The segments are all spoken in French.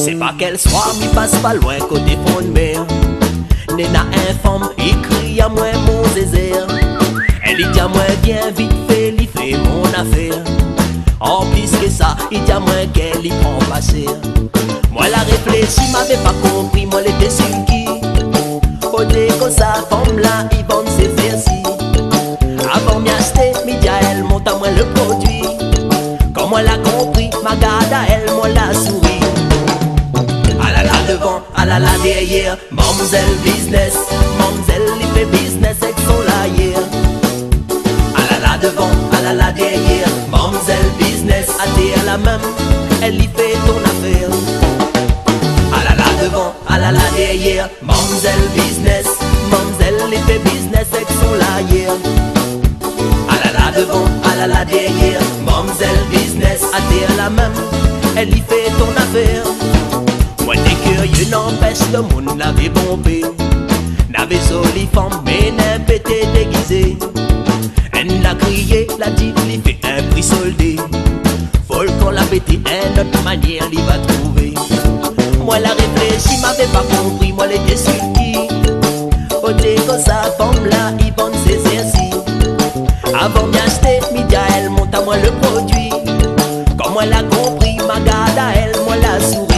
C'est pas qu'elle soit, mi passe pas loin côté fond de mer. Nena informe, écrit à moi mon zézère. Elle dit à moi viens vite fait mon affaire. En plus que ça, il dit à moi qu'elle y prend passer. Moi la réfléchi, m'avait pas compris, moi l'était sur qui. Côté que sa femme là, il vend ses versis. Avant m'y acheter, midi à elle monte à moi le produit. Comme moi l'a compris, ma garde à elle, moi la souris. Ah là là devant, ah là là derrière, mademoiselle business, mademoiselle il fait business avec son laïer. Ah là là devant, ah là là derrière, mademoiselle business, à terre la même, elle y fait ton affaire. Ah là là devant, ah là là derrière, mademoiselle business, mademoiselle il fait business avec son laïer. Ah là là devant, ah là là derrière, mademoiselle business, à terre la même, elle y fait ton affaire. Moi t'es curieux, n'empêche le monde l'avait pompé. N'avait jolie femme, mais n'a pété déguisé. Elle l'a crié, la dit, il fait un prix soldé. Faut qu'on l'a pété, une autre manière, il va trouver. Moi la réfléchi, m'avait pas compris, moi l'était sur qui. Au déco sa femme là, il vend ses exercices. Avant m'y acheter, midi à elle monte à moi le produit. Comme moi l'a compris, ma garde à elle, moi la souris.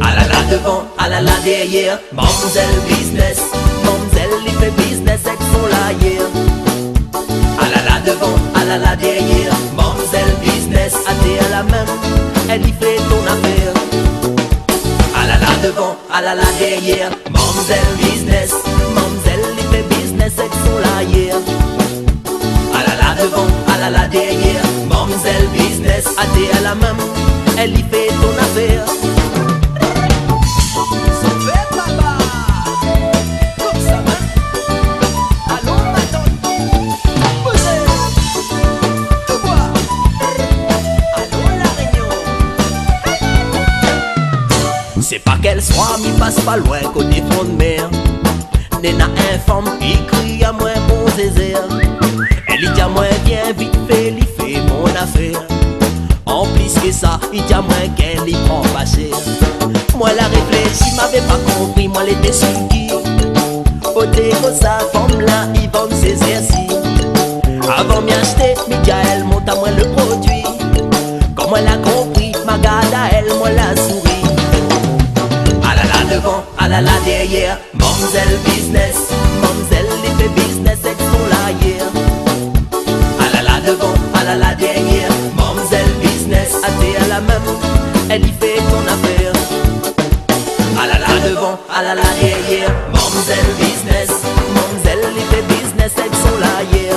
Ah là là devant, ah là là derrière, mademoiselle business, mademoiselle il fait business avec son laïer. Ah là là devant, ah là là derrière, mademoiselle business, à terre la même, elle y fait ton affaire. Ah là là devant, ah là là derrière, mademoiselle business, mademoiselle il fait business avec son laïer. Ah là là devant, ah là là derrière, mademoiselle business, à terre la même, elle y fait ton affaire. C'est pas qu'elle soit, mi passe pas loin côté fond de mer. Nena informe, écrit à moi mon zézère. Elle dit à moi viens vite fait mon affaire. En plus que ça, il dit à moi qu'elle y prend pas cher. Moi la réfléchi, m'avait pas compris, moi l'était sur qui. Au déco sa femme là, il vend ses exercices. Avant m'y acheter, midi à elle monte à moi le produit. Comme elle a compris, ma garde à elle, moi la souris. Devant, ah là là derrière, mademoiselle business, mademoiselle il fait business avec son laïer. Ah là là devant, ah là là derrière, mademoiselle business, à terre la même, elle y fait ton affaire. Ah là là devant, ah là là derrière, mademoiselle business, mademoiselle il fait business avec son laïer.